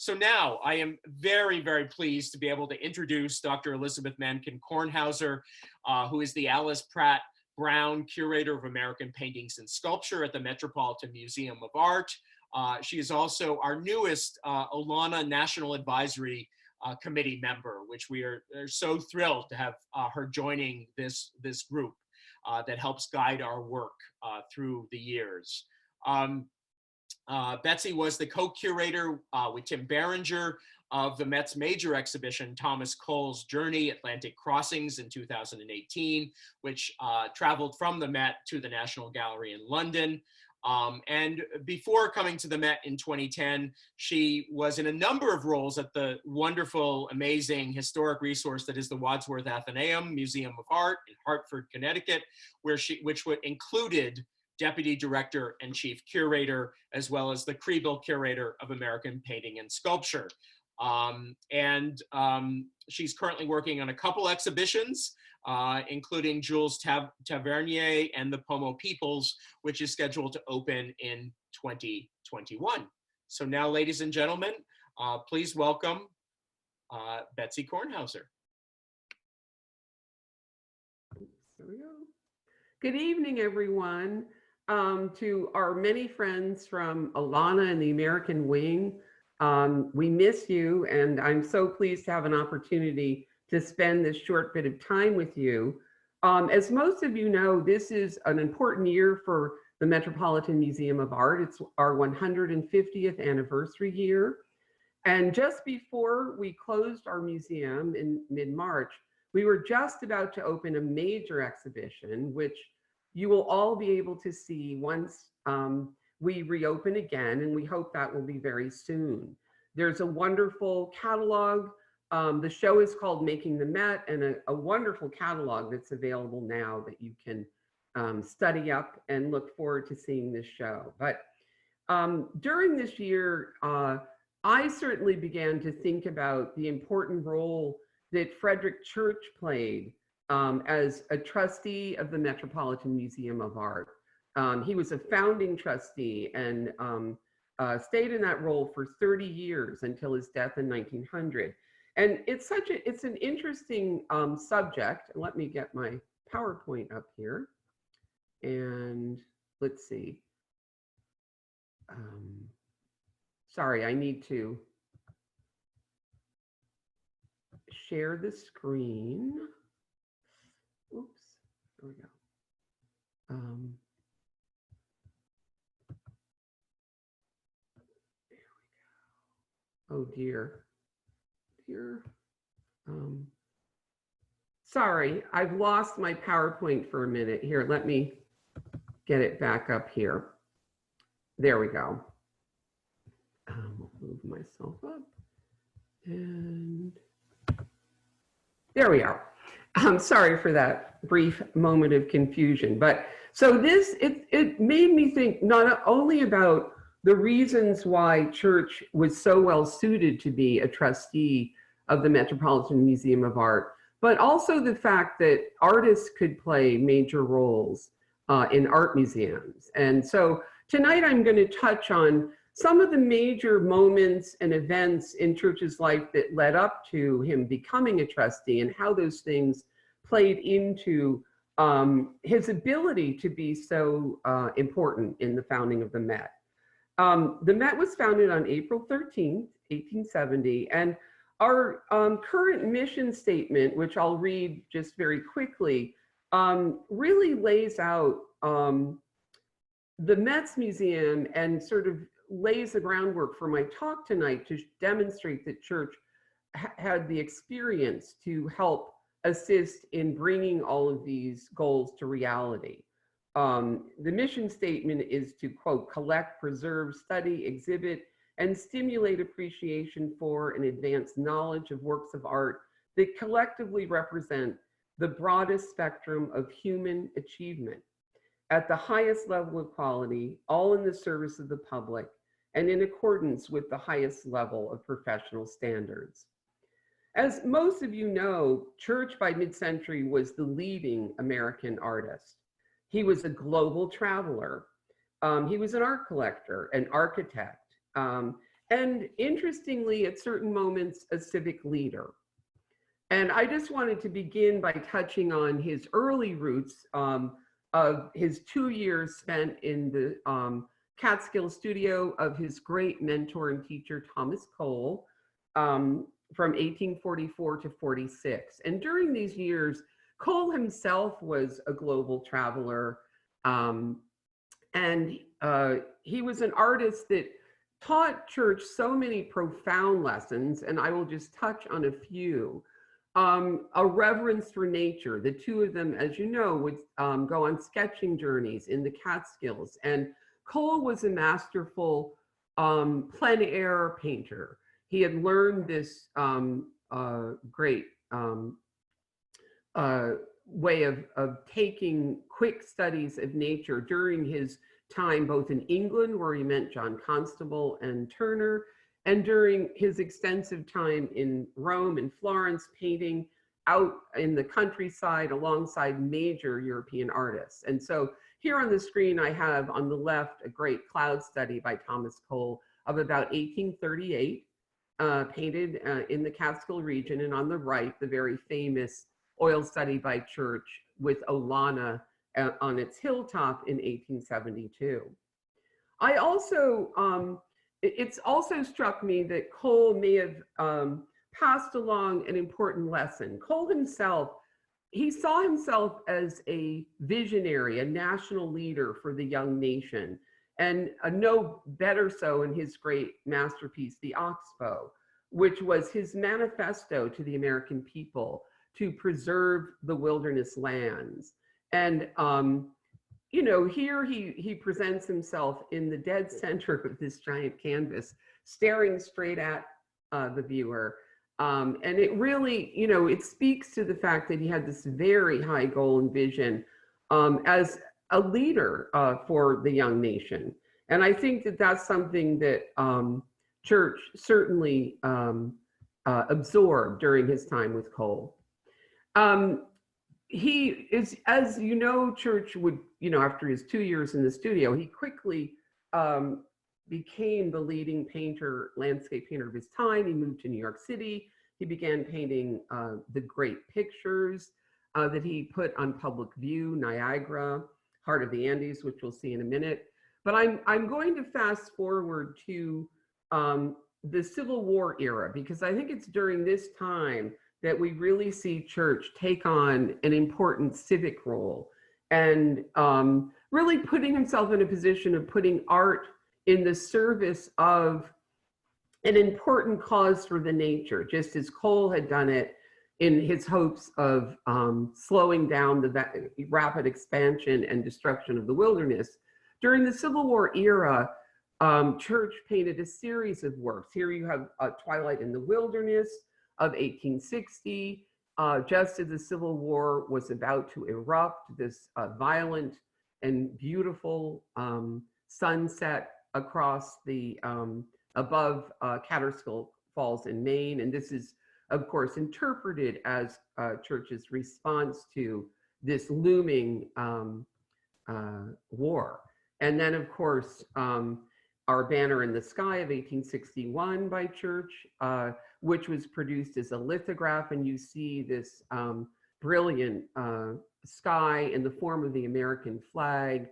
So now I am very, very pleased to be able to introduce Dr. Elizabeth Mankin Kornhauser, who is the Alice Pratt Brown Curator of American Paintings and Sculpture at the Metropolitan Museum of Art. She is also our newest Olana National Advisory Committee member, which we are so thrilled to have her joining this group that helps guide our work through the years. Betsy was the co-curator with Tim Berenger of the Met's major exhibition, Thomas Cole's Journey, Atlantic Crossings in 2018, which traveled from the Met to the National Gallery in London. And before coming to the Met in 2010, she was in a number of roles at the wonderful, amazing historic resource that is the Wadsworth Atheneum Museum of Art in Hartford, Connecticut, which included Deputy Director and Chief Curator, as well as the Kriebel Curator of American Painting and Sculpture. She's currently working on a couple exhibitions, including Jules Tavernier and the Pomo Peoples, which is scheduled to open in 2021. So now, ladies and gentlemen, please welcome Betsy Kornhauser. There we go. Good evening, everyone. To our many friends from Olana and the American Wing, we miss you, and I'm so pleased to have an opportunity to spend this short bit of time with you. As most of you know, this is an important year for the Metropolitan Museum of Art. It's our 150th anniversary year. And just before we closed our museum in mid-March, we were just about to open a major exhibition, which you will all be able to see once we reopen again, and we hope that will be very soon. There's a wonderful catalog. The show is called Making the Met, and a wonderful catalog that's available now that you can study up and look forward to seeing this show. But during this year, I certainly began to think about the important role that Frederic Church played as a trustee of the Metropolitan Museum of Art. He was a founding trustee and stayed in that role for 30 years until his death in 1900. And it's an interesting subject. Let me get my PowerPoint up here. And let's see. Sorry, I need to share the screen. Oops, there we go. There we go. Oh dear. Sorry, I've lost my PowerPoint for a minute. Here, let me get it back up here. There we go. I'll move myself up. And there we are. I'm sorry for that brief moment of confusion. But so it made me think not only about the reasons why Church was so well suited to be a trustee of the Metropolitan Museum of Art, but also the fact that artists could play major roles in art museums. And so tonight I'm going to touch on some of the major moments and events in Church's life that led up to him becoming a trustee and how those things played into his ability to be so important in the founding of the Met. The Met was founded on April 13th, 1870, and our current mission statement, which I'll read just very quickly, really lays out the Met's museum and sort of lays the groundwork for my talk tonight to demonstrate that Church had the experience to help assist in bringing all of these goals to reality. The mission statement is to, quote, collect, preserve, study, exhibit, and stimulate appreciation for and advance knowledge of works of art that collectively represent the broadest spectrum of human achievement at the highest level of quality, all in the service of the public, and in accordance with the highest level of professional standards. As most of you know, Church by mid-century was the leading American artist. He was a global traveler. He was an art collector, an architect, and interestingly, at certain moments, a civic leader. And I just wanted to begin by touching on his early roots of his 2 years spent in the Catskill studio of his great mentor and teacher, Thomas Cole, from 1844 to 46. And during these years, Cole himself was a global traveler. And he was an artist that taught Church so many profound lessons, and I will just touch on a few. A reverence for nature. The two of them, as you know, would go on sketching journeys in the Catskills. And Cole was a masterful plein air painter. He had learned this great way of taking quick studies of nature during his time, both in England, where he met John Constable and Turner, and during his extensive time in Rome and Florence, painting out in the countryside alongside major European artists. And so here on the screen, I have on the left a great cloud study by Thomas Cole of about 1838, painted in the Catskill region, and on the right, the very famous oil study by Church with Olana on its hilltop in 1872. I also, it's also struck me that Cole may have passed along an important lesson. Cole himself, he saw himself as a visionary, a national leader for the young nation, and no better so in his great masterpiece, The Oxbow, which was his manifesto to the American people to preserve the wilderness lands. And you know, here he presents himself in the dead center of this giant canvas, staring straight at the viewer. And it really, you know, it speaks to the fact that he had this very high goal and vision as a leader for the young nation. And I think that that's something that Church certainly absorbed during his time with Cole. He is, as you know, Church would, you know, after his 2 years in the studio, he quickly became the leading painter, landscape painter of his time. He moved to New York City. He began painting the great pictures that he put on public view, Niagara, Heart of the Andes, which we'll see in a minute. But I'm going to fast forward to the Civil War era, because I think it's during this time that we really see Church take on an important civic role and really putting himself in a position of putting art in the service of an important cause for the nature, just as Cole had done it in his hopes of slowing down the rapid expansion and destruction of the wilderness. During the Civil War era, Church painted a series of works. Here you have Twilight in the Wilderness of 1860, just as the Civil War was about to erupt, this violent and beautiful sunset across the above Catskill Falls in Maine. And this is, of course, interpreted as Church's response to this looming war. And then, of course, Our Banner in the Sky of 1861 by Church, which was produced as a lithograph. And you see this brilliant sky in the form of the American flag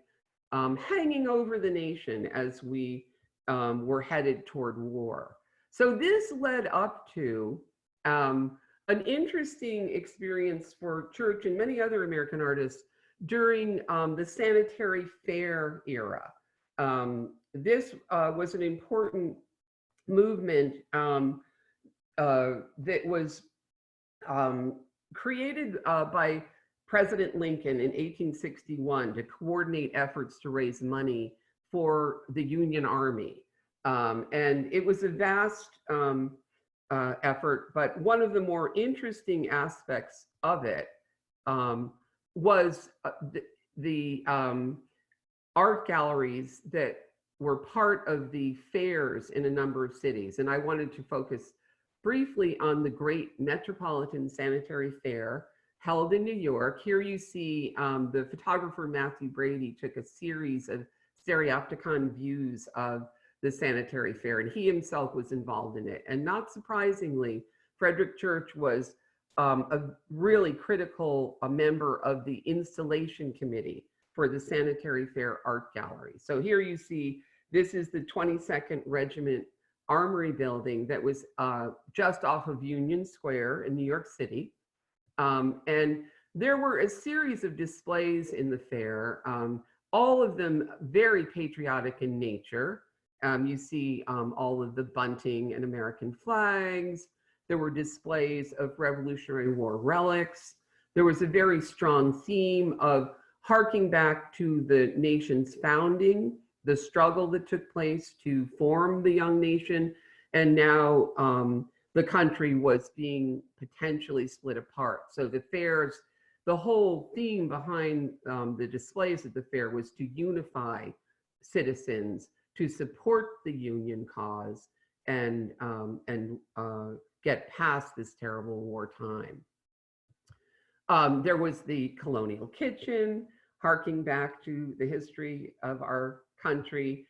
hanging over the nation as we were headed toward war. So this led up to an interesting experience for Church and many other American artists during the sanitary fair era. This was an important movement that was created by President Lincoln in 1861 to coordinate efforts to raise money for the Union Army. And it was a vast effort, but one of the more interesting aspects of it was the art galleries that were part of the fairs in a number of cities. And I wanted to focus briefly on the great Metropolitan Sanitary Fair held in New York. Here you see the photographer Matthew Brady took a series of stereopticon views of the sanitary fair, and he himself was involved in it. And not surprisingly, Frederic Church was a really critical member of the installation committee for the Sanitary Fair Art Gallery. So here you see, this is the 22nd Regiment Armory building that was just off of Union Square in New York City. And there were a series of displays in the fair, all of them very patriotic in nature. You see all of the bunting and American flags. There were displays of Revolutionary War relics. There was a very strong theme of harking back to the nation's founding, the struggle that took place to form the young nation, and now the country was being potentially split apart. So the fairs, the whole theme behind the displays at the fair was to unify citizens, to support the Union cause, and get past this terrible wartime. There was the colonial kitchen, harking back to the history of our country.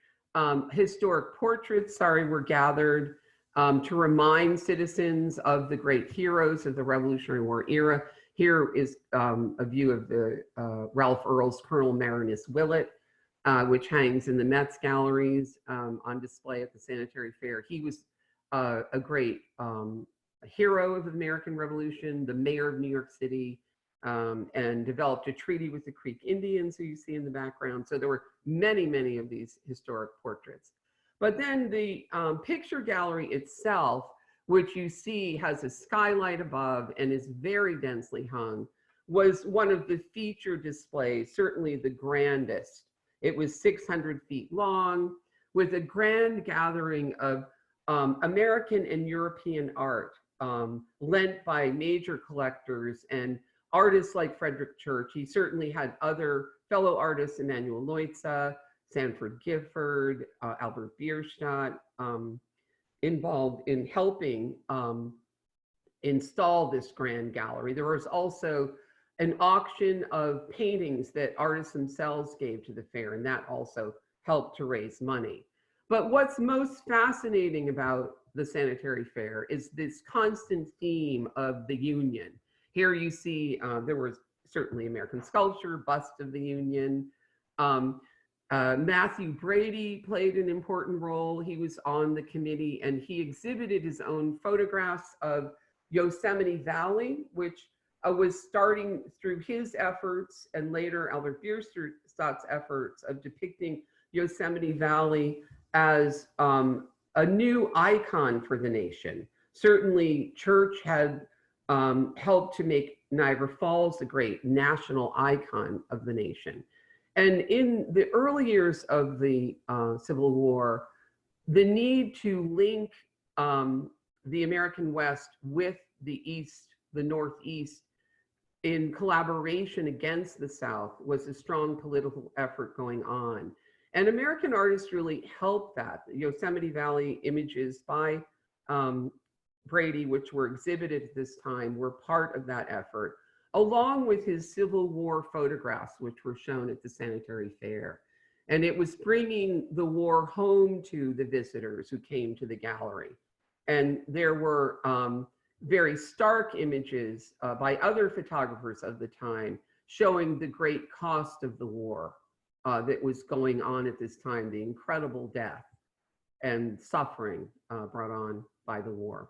Historic portraits, were gathered to remind citizens of the great heroes of the Revolutionary War era. Here is a view of the Ralph Earl's Colonel Marinus Willett, which hangs in the Met's galleries on display at the Sanitary Fair. He was a great hero of the American Revolution, the mayor of New York City, and developed a treaty with the Creek Indians, who you see in the background. So there were many, many of these historic portraits. But then the picture gallery itself, which you see has a skylight above and is very densely hung, was one of the feature displays, certainly the grandest. It was 600 feet long, with a grand gathering of American and European art lent by major collectors and artists like Frederic Church. He certainly had other fellow artists, Emanuel Leutze, Sanford Gifford, Albert Bierstadt, involved in helping install this grand gallery. There was also an auction of paintings that artists themselves gave to the fair, and that also helped to raise money. But what's most fascinating about the Sanitary Fair is this constant theme of the Union. Here you see there was certainly American sculpture, bust of the Union. Matthew Brady played an important role. He was on the committee, and he exhibited his own photographs of Yosemite Valley, which was starting through his efforts, and later Albert Bierstadt's efforts of depicting Yosemite Valley as a new icon for the nation. Certainly, Church had helped to make Niagara Falls a great national icon of the nation. And in the early years of the Civil War, the need to link the American West with the East, the Northeast, in collaboration against the South was a strong political effort going on. And American artists really helped that. The Yosemite Valley images by Brady, which were exhibited at this time, were part of that effort, along with his Civil War photographs, which were shown at the Sanitary Fair. And it was bringing the war home to the visitors who came to the gallery. And there were very stark images by other photographers of the time showing the great cost of the war that was going on at this time, the incredible death and suffering brought on by the war.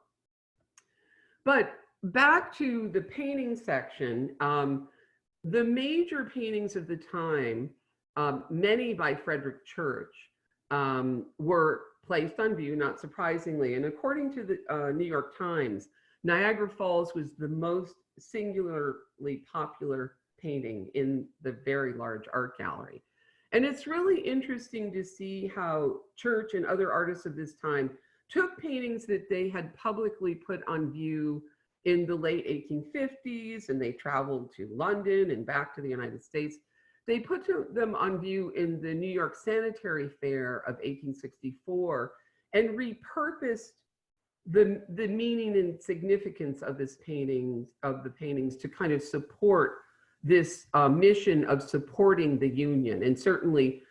But back to the painting section, the major paintings of the time, many by Frederic Church, were placed on view, not surprisingly. And according to the New York Times, Niagara Falls was the most singularly popular painting in the very large art gallery. And it's really interesting to see how Church and other artists of this time took paintings that they had publicly put on view in the late 1850s, and they traveled to London and back to the United States. They put them on view in the New York Sanitary Fair of 1864 and repurposed the meaning and significance of this paintings, of the paintings, to kind of support this mission of supporting the Union. And certainly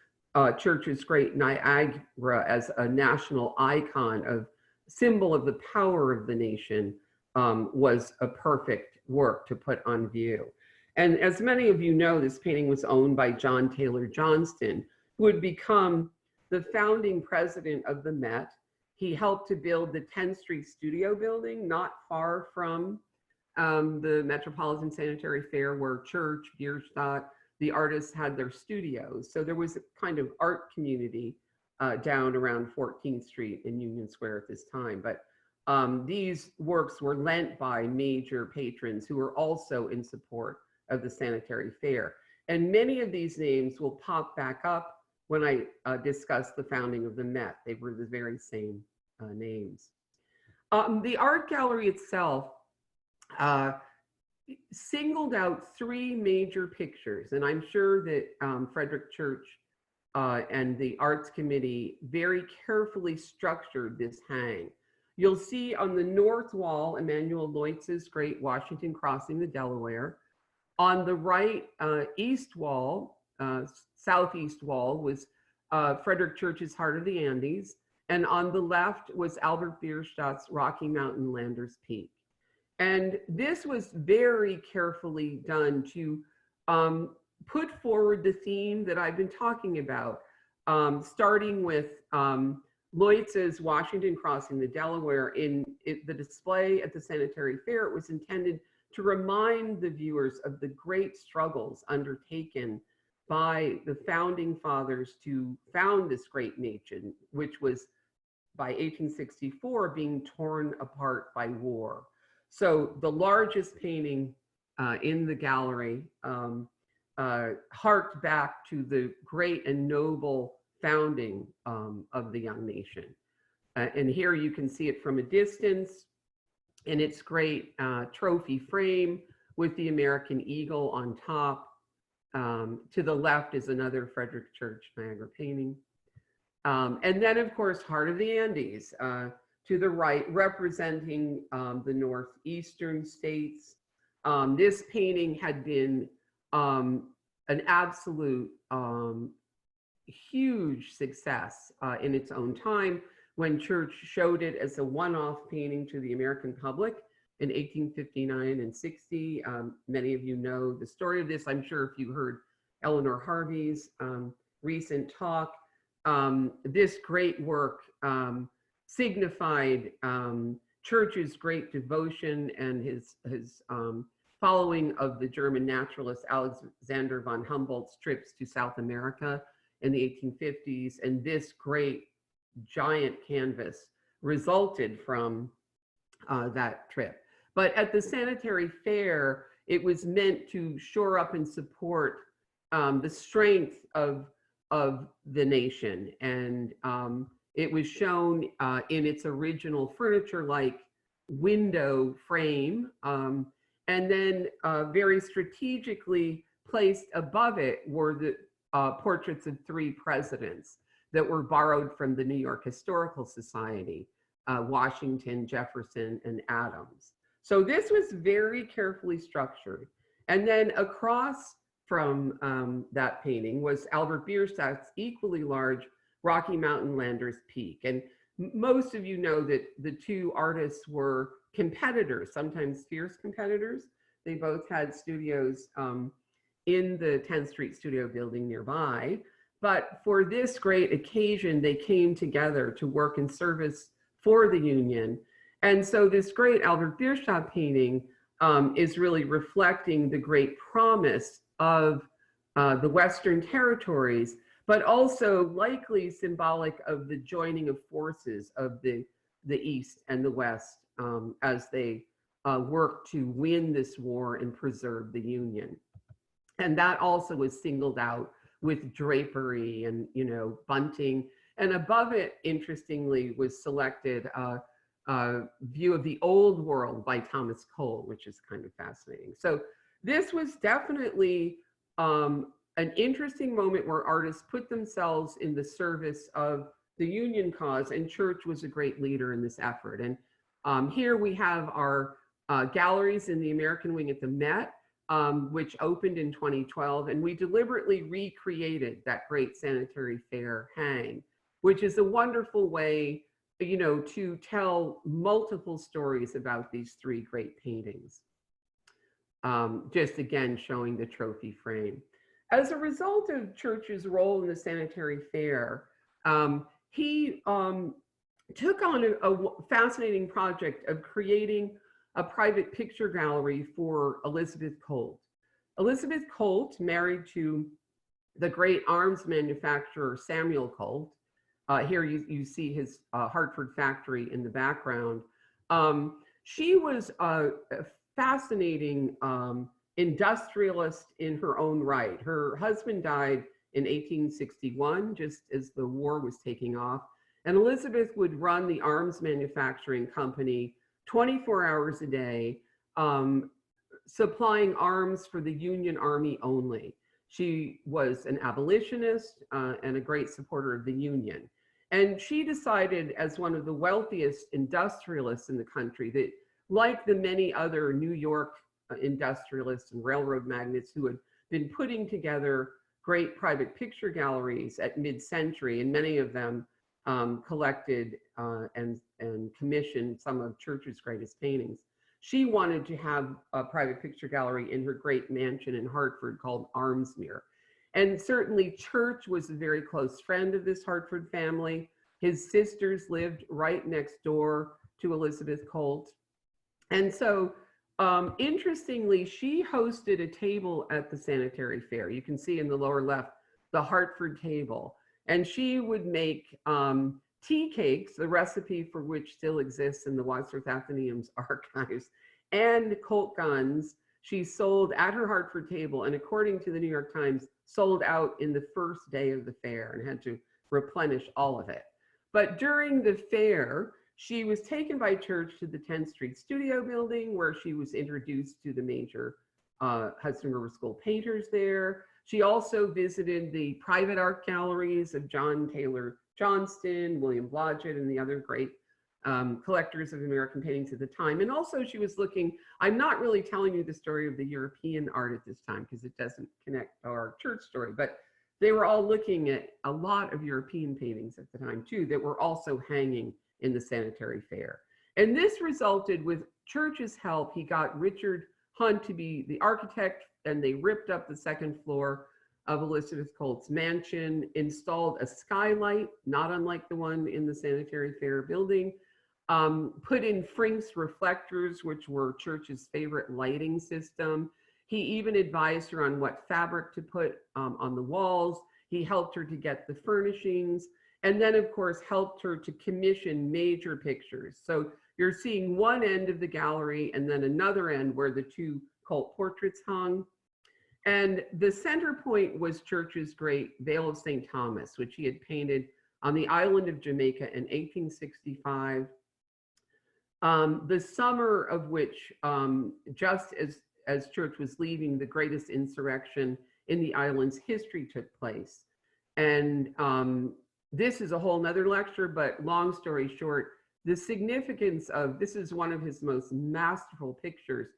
Church's great Niagara as a national icon of symbol of the power of the nation was a perfect work to put on view. And as many of you know, this painting was owned by John Taylor Johnston, who would become the founding president of the Met. He helped to build the 10th Street Studio building, not far from the Metropolitan Sanitary Fair, where Church, Bierstadt, the artists had their studios. So there was a kind of art community down around 14th Street in Union Square at this time. But these works were lent by major patrons who were also in support of the Sanitary Fair. And many of these names will pop back up when I discuss the founding of the Met. They were the very same names. The art gallery itself singled out three major pictures, and I'm sure that Frederic Church and the Arts Committee very carefully structured this hang. You'll see on the north wall, Emanuel Leutz's great Washington Crossing the Delaware. On the right east wall, southeast wall, was Frederic Church's Heart of the Andes. And on the left was Albert Bierstadt's Rocky Mountain Landers Peak. And this was very carefully done to put forward the theme that I've been talking about, starting with Leutz's Washington Crossing the Delaware. In the display at the Sanitary Fair, it was intended to remind the viewers of the great struggles undertaken by the founding fathers to found this great nation, which was by 1864 being torn apart by war. So the largest painting in the gallery harked back to the great and noble founding of the young nation. And here you can see it from a distance in its great trophy frame with the American eagle on top. To the left is another Frederic Church Niagara painting. And then, of course, Heart of the Andes to the right, representing the northeastern states. This painting had been an absolute huge success in its own time when Church showed it as a one-off painting to the American public in 1859 and 60. Many of you know the story of this. I'm sure if you heard Eleanor Harvey's recent talk, this great work signified Church's great devotion and his following of the German naturalist Alexander von Humboldt's trips to South America in the 1850s. And this great giant canvas resulted from that trip. But at the Sanitary Fair, it was meant to shore up and support the strength of the nation. And it was shown in its original furniture-like window frame, and then very strategically placed above it were the portraits of three presidents that were borrowed from the New York Historical Society, Washington, Jefferson, and Adams. So this was very carefully structured. And then across from that painting was Albert Bierstadt's equally large Rocky Mountain Landers Peak. And most of you know that the two artists were competitors, sometimes fierce competitors. They both had studios in the 10th Street Studio building nearby. But for this great occasion, they came together to work in service for the Union. And so this great Albert Bierstadt painting is really reflecting the great promise of the Western territories, but also likely symbolic of the joining of forces of the East and the West as they work to win this war and preserve the Union. And that also was singled out with drapery and, you know, bunting. And above it, interestingly, was selected a view of the old world by Thomas Cole, which is kind of fascinating. So this was definitely an interesting moment where artists put themselves in the service of the Union cause, and Church was a great leader in this effort. And here we have our galleries in the American wing at the Met. which opened in 2012. And we deliberately recreated that great sanitary fair hang, which is a wonderful way, you know, to tell multiple stories about these three great paintings. Just again, showing the trophy frame. As a result of Church's role in the sanitary fair, he took on a fascinating project of creating a private picture gallery for Elizabeth Colt. Elizabeth Colt, married to the great arms manufacturer Samuel Colt. Here you see his Hartford factory in the background. She was a fascinating industrialist in her own right. Her husband died in 1861, just as the war was taking off. And Elizabeth would run the arms manufacturing company 24 hours a day, supplying arms for the Union Army only. She was an abolitionist and a great supporter of the Union. And she decided, as one of the wealthiest industrialists in the country, that like the many other New York industrialists and railroad magnates who had been putting together great private picture galleries at mid-century, and many of them collected and commissioned some of Church's greatest paintings, she wanted to have a private picture gallery in her great mansion in Hartford called Armsmere. And certainly Church was a very close friend of this Hartford family. His sisters lived right next door to Elizabeth Colt. And so interestingly, she hosted a table at the sanitary fair. You can see in the lower left, the Hartford table. And she would make tea cakes, the recipe for which still exists in the Wadsworth Athenaeum's archives, and Colt guns. She sold at her Hartford table, and according to the New York Times, sold out in the first day of the fair and had to replenish all of it. But during the fair, she was taken by Church to the 10th Street Studio Building, where she was introduced to the major Hudson River School painters there. She also visited the private art galleries of John Taylor Johnston, William Blodgett, and the other great collectors of American paintings at the time. And also she was looking, I'm not really telling you the story of the European art at this time because it doesn't connect to our Church story, but they were all looking at a lot of European paintings at the time too that were also hanging in the sanitary fair. And this resulted, with Church's help, he got Richard Hunt to be the architect, and they ripped up the second floor of Elizabeth Colt's mansion, installed a skylight, not unlike the one in the sanitary fair building, put in Frink's reflectors, which were Church's favorite lighting system. He even advised her on what fabric to put on the walls. He helped her to get the furnishings, and then of course helped her to commission major pictures. So you're seeing one end of the gallery and then another end where the two Colt portraits hung. And the center point was Church's great Veil of St. Thomas, which he had painted on the island of Jamaica in 1865. The summer of which, just as Church was leaving, the greatest insurrection in the island's history took place. And this is a whole nother lecture, but long story short, the significance of, this is one of his most masterful pictures.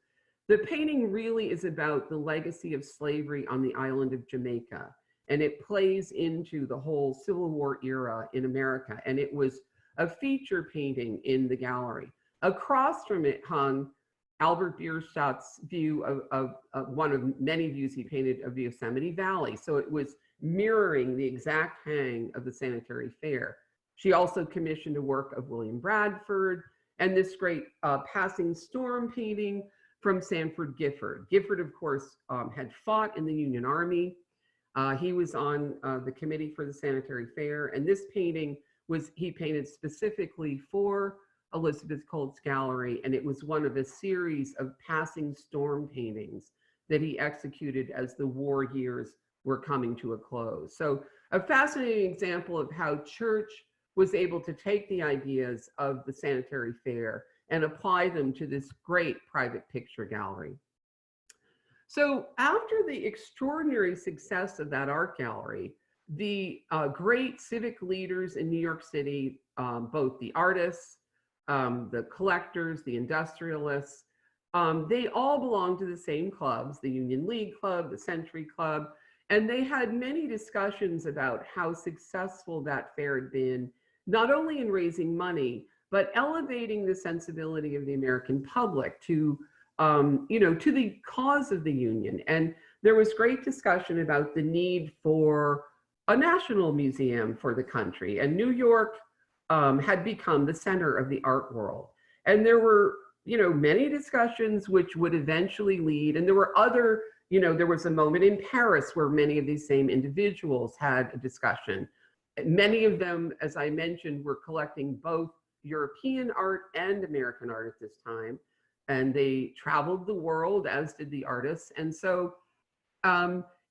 The painting really is about the legacy of slavery on the island of Jamaica, and it plays into the whole Civil War era in America. And it was a feature painting in the gallery. Across from it hung Albert Bierstadt's view of one of many views he painted of the Yosemite Valley. So it was mirroring the exact hang of the sanitary fair. She also commissioned a work of William Bradford and this great Passing Storm painting from Sanford Gifford. Gifford, of course, had fought in the Union Army. He was on the committee for the sanitary fair, and this painting he painted specifically for Elizabeth Colt's gallery, and it was one of a series of Passing Storm paintings that he executed as the war years were coming to a close. So a fascinating example of how Church was able to take the ideas of the sanitary fair and apply them to this great private picture gallery. So after the extraordinary success of that art gallery, the great civic leaders in New York City, both the artists, the collectors, the industrialists, they all belonged to the same clubs, the Union League Club, the Century Club, and they had many discussions about how successful that fair had been, not only in raising money, but elevating the sensibility of the American public to, to the cause of the Union. And there was great discussion about the need for a national museum for the country. And New York had become the center of the art world. And there were, many discussions which would eventually lead, and there were other, there was a moment in Paris where many of these same individuals had a discussion. Many of them, as I mentioned, were collecting both European art and American art at this time. And they traveled the world, as did the artists. And so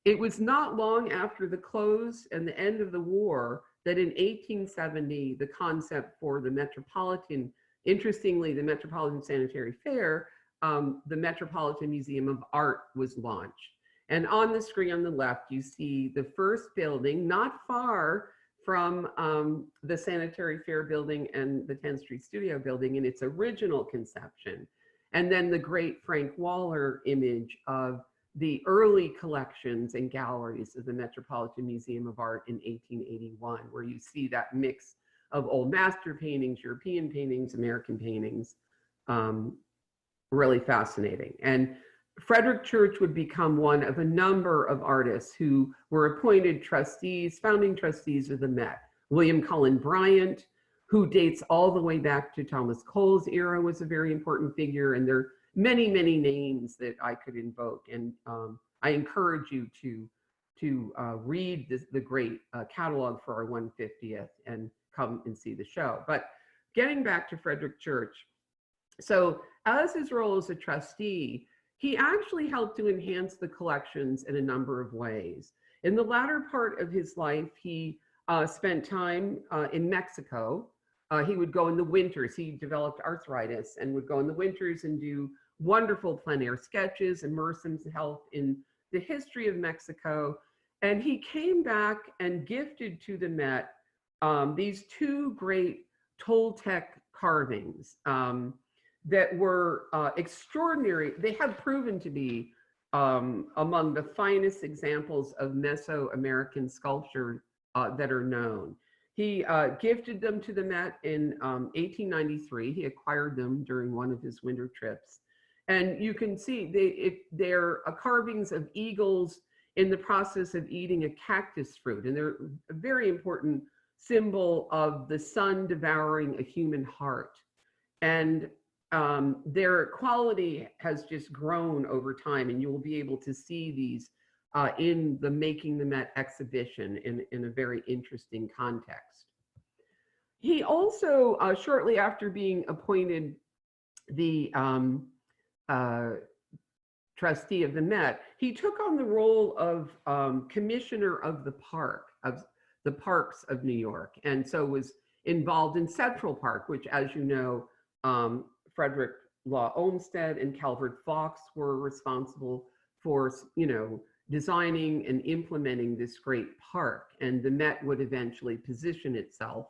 it was not long after the close and the end of the war that in 1870, the concept for the Metropolitan, interestingly, the Metropolitan Sanitary Fair, the Metropolitan Museum of Art was launched. And on the screen on the left, you see the first building, not far from the Sanitary Fair building and the 10th Street Studio building in its original conception. And then the great Frank Waller image of the early collections and galleries of the Metropolitan Museum of Art in 1881, where you see that mix of old master paintings, European paintings, American paintings, really fascinating. And Frederic Church would become one of a number of artists who were appointed trustees, founding trustees of the Met. William Cullen Bryant, who dates all the way back to Thomas Cole's era, was a very important figure. And there are many, many names that I could invoke. And I encourage you to read the great catalog for our 150th and come and see the show. But getting back to Frederic Church, so as his role as a trustee, he actually helped to enhance the collections in a number of ways. In the latter part of his life, he spent time in Mexico. He would go in the winters. He developed arthritis and would go in the winters and do wonderful plein air sketches, immerse himself in the history of Mexico. And he came back and gifted to the Met these two great Toltec carvings that were extraordinary. They have proven to be among the finest examples of Mesoamerican sculpture that are known. He gifted them to the Met in 1893. He acquired them during one of his winter trips. And you can see they're carvings of eagles in the process of eating a cactus fruit. And they're a very important symbol of the sun devouring a human heart. And their quality has just grown over time, and you will be able to see these in the Making the Met exhibition in a very interesting context. He also, shortly after being appointed the trustee of the Met, he took on the role of commissioner of the parks of New York, and so was involved in Central Park, which, as you know, Frederick Law Olmsted and Calvert Vaux were responsible for, designing and implementing this great park. And the Met would eventually position itself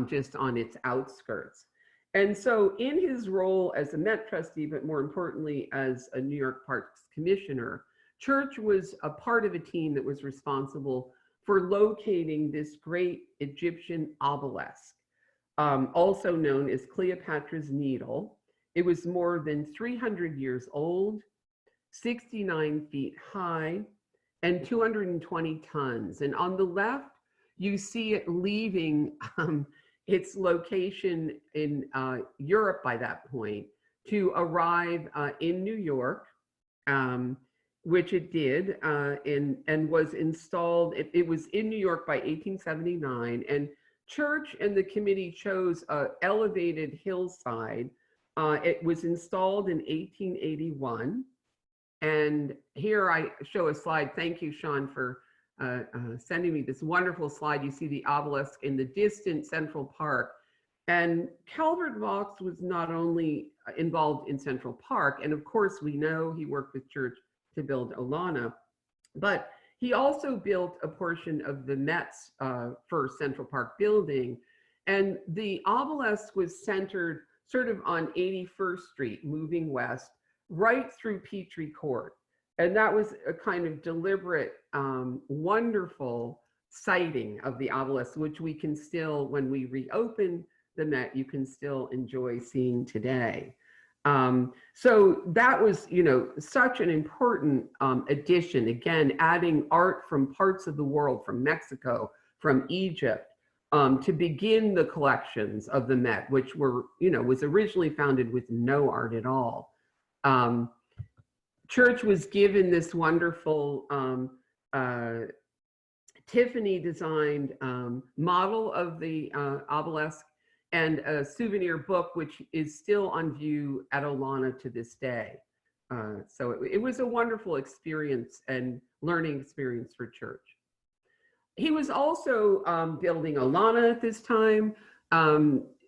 just on its outskirts. And so in his role as a Met trustee, but more importantly, as a New York Parks Commissioner, Church was a part of a team that was responsible for locating this great Egyptian obelisk, also known as Cleopatra's Needle. It was more than 300 years old, 69 feet high, and 220 tons. And on the left, you see it leaving its location in Europe by that point to arrive in New York, which it did, and was installed. It was in New York by 1879, and Church and the committee chose an elevated hillside. It was installed in 1881. And here I show a slide. Thank you, Sean, for sending me this wonderful slide. You see the obelisk in the distant Central Park. And Calvert Vaux was not only involved in Central Park, and of course we know he worked with Church to build Olana, but he also built a portion of the Met's first Central Park building. And the obelisk was centered sort of on 81st Street, moving west, right through Petrie Court. And that was a kind of deliberate, wonderful sighting of the obelisk, which we can still, when we reopen the Met, you can still enjoy seeing today. So that was, you know, such an important addition, again, adding art from parts of the world, from Mexico, from Egypt, to begin the collections of the Met, which were, you know, was originally founded with no art at all. Church was given this wonderful Tiffany designed model of the obelisk and a souvenir book, which is still on view at Olana to this day. So it was a wonderful experience and learning experience for Church. He was also building Olana at this time.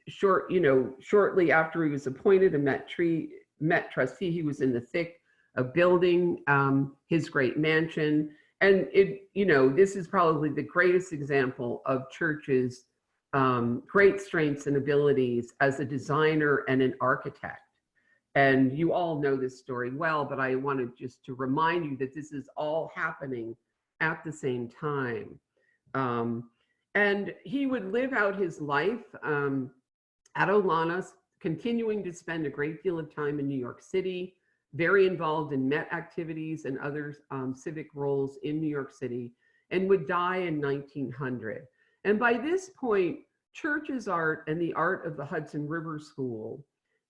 Shortly after he was appointed a Met trustee, he was in the thick of building his great mansion. And this is probably the greatest example of Church's great strengths and abilities as a designer and an architect. And you all know this story well, but I wanted just to remind you that this is all happening at the same time. And he would live out his life at Olana, continuing to spend a great deal of time in New York City, very involved in Met activities and other civic roles in New York City, and would die in 1900. And by this point, Church's art and the art of the Hudson River School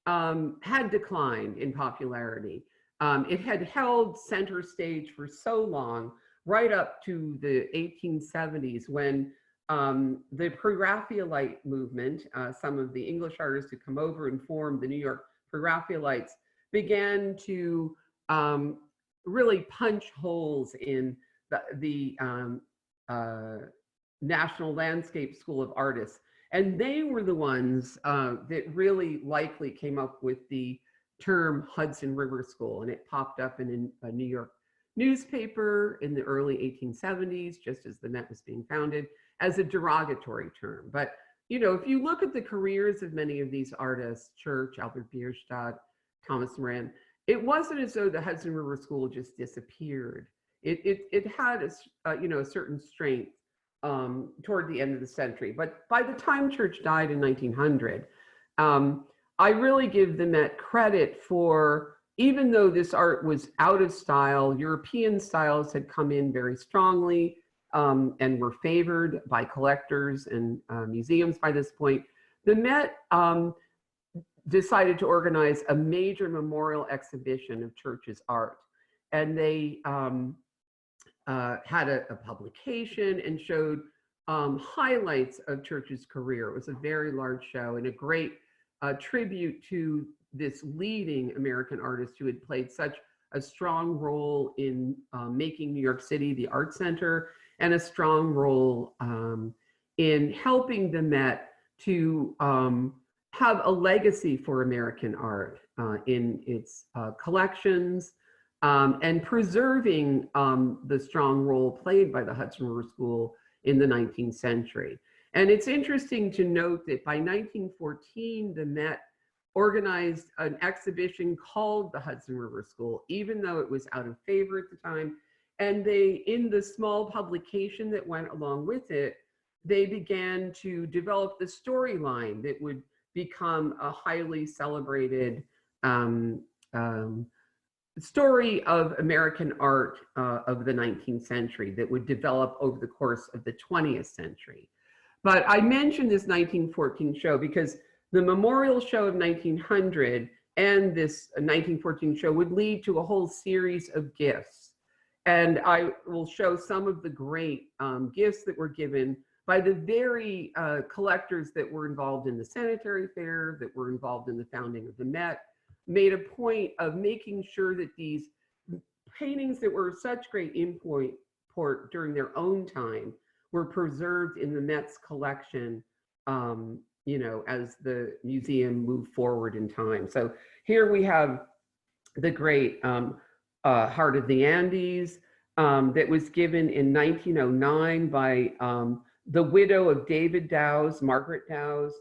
had declined in popularity. It had held center stage for so long, right up to the 1870s, when the Pre-Raphaelite movement, some of the English artists who come over and formed the New York Pre-Raphaelites, began to really punch holes in the National Landscape School of Artists. And they were the ones that really likely came up with the term Hudson River School. And it popped up in a New York newspaper in the early 1870s, just as the Met was being founded, as a derogatory term. But, if you look at the careers of many of these artists, Church, Albert Bierstadt, Thomas Moran, it wasn't as though the Hudson River School just disappeared. It had a certain strength toward the end of the century. But by the time Church died in 1900, I really give the Met credit for, even though this art was out of style, European styles had come in very strongly and were favored by collectors and museums by this point. The Met decided to organize a major memorial exhibition of Church's art. And they had a publication and showed highlights of Church's career. It was a very large show and a great tribute to this leading American artist who had played such a strong role in making New York City the art center, and a strong role in helping the Met to have a legacy for American art in its collections, and preserving the strong role played by the Hudson River School in the 19th century. And it's interesting to note that by 1914, the Met organized an exhibition called the Hudson River School, even though it was out of favor at the time. And they, in the small publication that went along with it, they began to develop the storyline that would become a highly celebrated story of American art of the 19th century that would develop over the course of the 20th century. But I mentioned this 1914 show because the memorial show of 1900 and this 1914 show would lead to a whole series of gifts. And I will show some of the great gifts that were given by the very collectors that were involved in the Sanitary Fair, that were involved in the founding of the Met, made a point of making sure that these paintings that were such great import during their own time were preserved in the Met's collection, as the museum moved forward in time. So here we have the great Heart of the Andes that was given in 1909 by the widow of David Dowse, Margaret Dowse.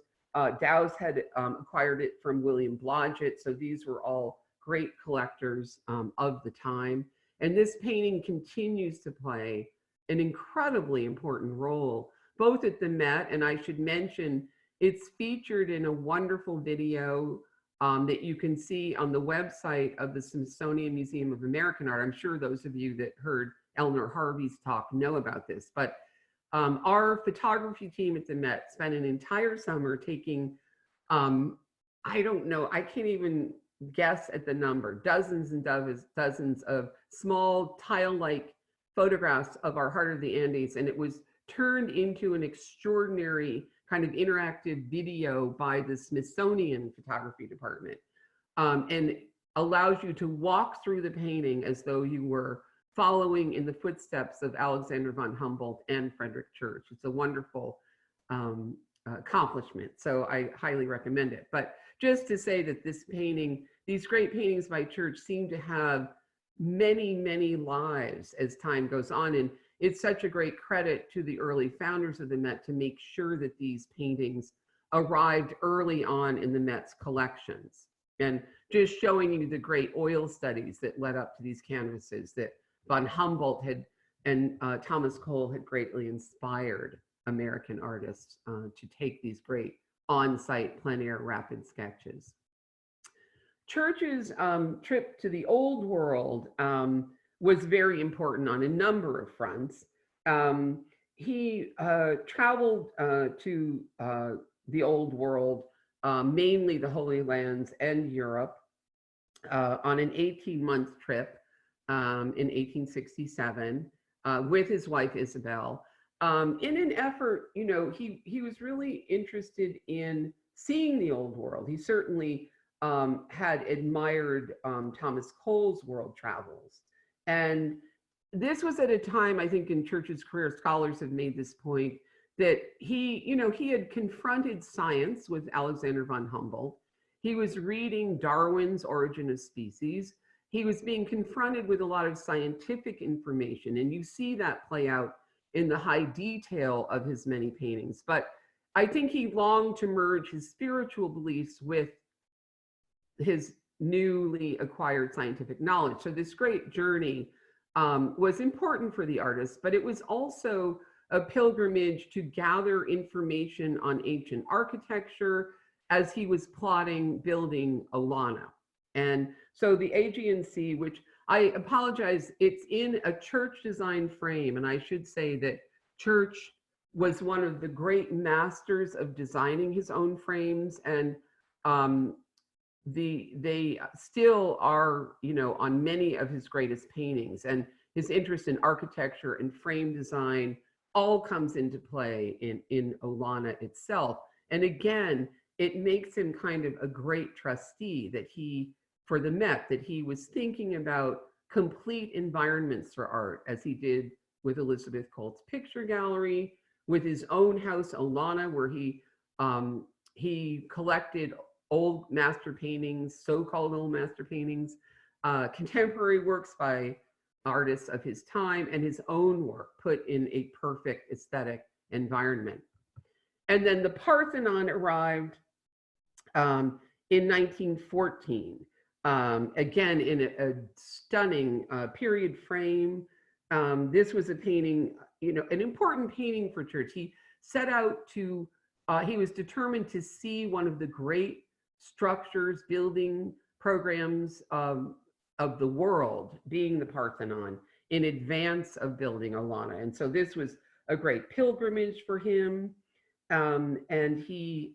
Dowse had acquired it from William Blodgett, so these were all great collectors of the time. And this painting continues to play an incredibly important role, both at the Met, and I should mention, it's featured in a wonderful video that you can see on the website of the Smithsonian Museum of American Art. I'm sure those of you that heard Eleanor Harvey's talk know about this, but our photography team at the Met spent an entire summer taking, I don't know, I can't even guess at the number, dozens and dozens of small tile-like photographs of our Heart of the Andes, and it was turned into an extraordinary kind of interactive video by the Smithsonian photography department, and allows you to walk through the painting as though you were following in the footsteps of Alexander von Humboldt and Frederic Church. It's a wonderful accomplishment, so I highly recommend it. But just to say that this painting, these great paintings by Church seem to have many, many lives as time goes on, and it's such a great credit to the early founders of the Met to make sure that these paintings arrived early on in the Met's collections, and just showing you the great oil studies that led up to these canvases that von Humboldt had and Thomas Cole had greatly inspired American artists to take these great on-site plein air rapid sketches. Church's trip to the Old World was very important on a number of fronts. He traveled to the Old World, mainly the Holy Lands and Europe, on an 18-month trip in 1867 with his wife Isabel. In an effort, you know, he was really interested in seeing the Old World. He certainly had admired Thomas Cole's world travels. And this was at a time, I think, in Church's career, scholars have made this point, that he had confronted science with Alexander von Humboldt. He was reading Darwin's Origin of Species. He was being confronted with a lot of scientific information, and you see that play out in the high detail of his many paintings. But I think he longed to merge his spiritual beliefs with his newly acquired scientific knowledge. So this great journey was important for the artist, but it was also a pilgrimage to gather information on ancient architecture as he was plotting building Olana. And so the Aegean Sea, which I apologize, it's in a Church design frame. And I should say that Church was one of the great masters of designing his own frames. And they still are, you know, on many of his greatest paintings, and his interest in architecture and frame design all comes into play in Olana itself. And again, it makes him kind of a great trustee that for the Met, that he was thinking about complete environments for art, as he did with Elizabeth Colt's picture gallery, with his own house, Olana, where he collected old master paintings, so-called old master paintings, contemporary works by artists of his time, and his own work put in a perfect aesthetic environment. And then the Parthenon arrived in 1914, again in a stunning period frame. This was a painting, you know, an important painting for Church. He set out to, he was determined to see one of the great structures, building programs of the world, being the Parthenon, in advance of building Olana. And so this was a great pilgrimage for him. And he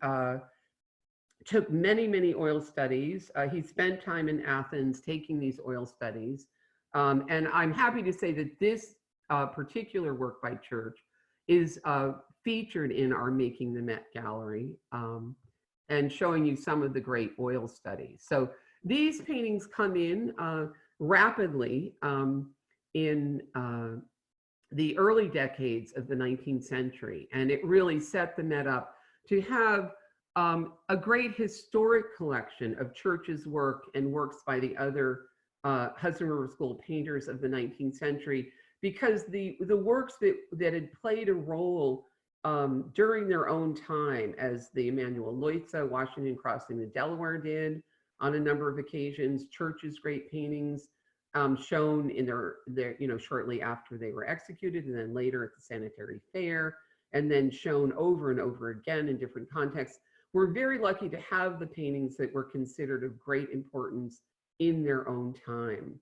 took many, many oil studies. He spent time in Athens taking these oil studies. And I'm happy to say that this particular work by Church is featured in our Making the Met gallery, and showing you some of the great oil studies. So these paintings come in rapidly in the early decades of the 19th century. And it really set the Met up to have a great historic collection of Church's work and works by the other Hudson River School painters of the 19th century, because the works that had played a role during their own time, as the Emanuel Leutze Washington Crossing the Delaware did, on a number of occasions. Church's great paintings shown in their, shortly after they were executed, and then later at the Sanitary Fair, and then shown over and over again in different contexts. We're very lucky to have the paintings that were considered of great importance in their own time.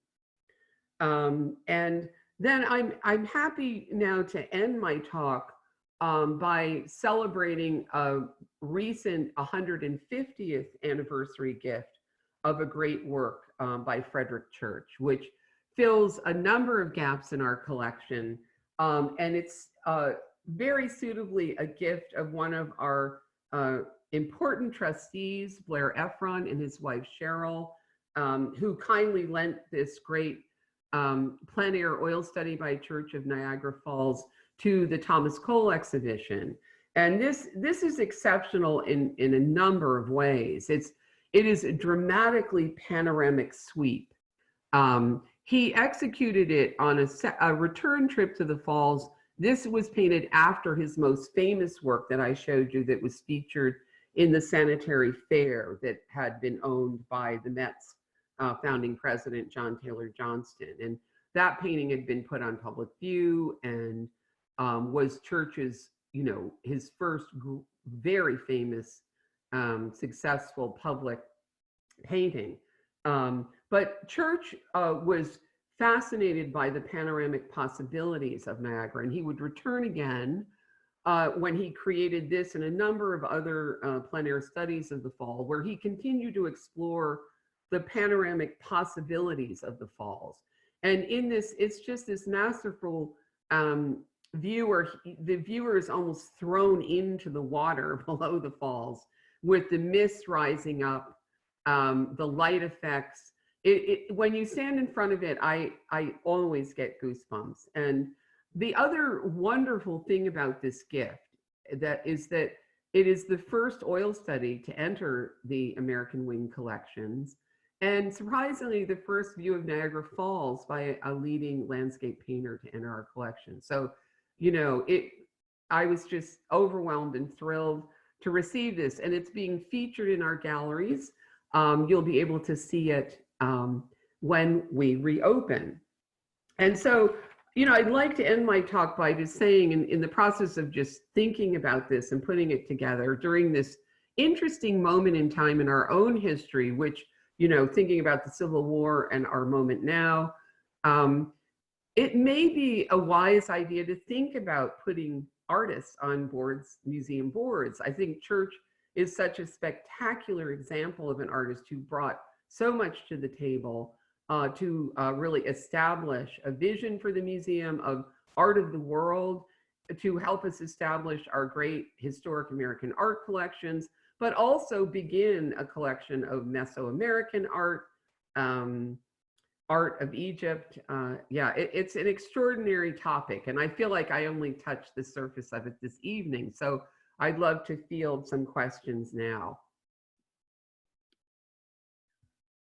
And then I'm happy now to end my talk by celebrating a recent 150th anniversary gift of a great work by Frederic Church, which fills a number of gaps in our collection. And it's very suitably a gift of one of our important trustees, Blair Efron, and his wife, Cheryl, who kindly lent this great plein air oil study by Church of Niagara Falls to the Thomas Cole exhibition. And this is exceptional in a number of ways. It is a dramatically panoramic sweep. He executed it on a return trip to the falls. This was painted after his most famous work that I showed you that was featured in the Sanitary Fair that had been owned by the Met's founding president, John Taylor Johnston. And that painting had been put on public view and was Church's, his first very famous, successful public painting. But Church was fascinated by the panoramic possibilities of Niagara, and he would return again when he created this and a number of other plein air studies of the fall, where he continued to explore the panoramic possibilities of the falls. And in this, it's just this masterful view where the viewer is almost thrown into the water below the falls with the mist rising up, the light effects. When you stand in front of it, I always get goosebumps. And the other wonderful thing about this gift that it is the first oil study to enter the American Wing collections, and surprisingly, the first view of Niagara Falls by a leading landscape painter to enter our collection. So, I was just overwhelmed and thrilled to receive this, and it's being featured in our galleries. You'll be able to see it when we reopen. And so, I'd like to end my talk by just saying, in the process of just thinking about this and putting it together during this interesting moment in time in our own history, which, thinking about the Civil War and our moment now, it may be a wise idea to think about putting artists on museum boards. I think Church is such a spectacular example of an artist who brought so much to the table to really establish a vision for the museum of art of the world, to help us establish our great historic American art collections, but also begin a collection of Mesoamerican art, art of Egypt. It's an extraordinary topic, and I feel like I only touched the surface of it this evening. So I'd love to field some questions now.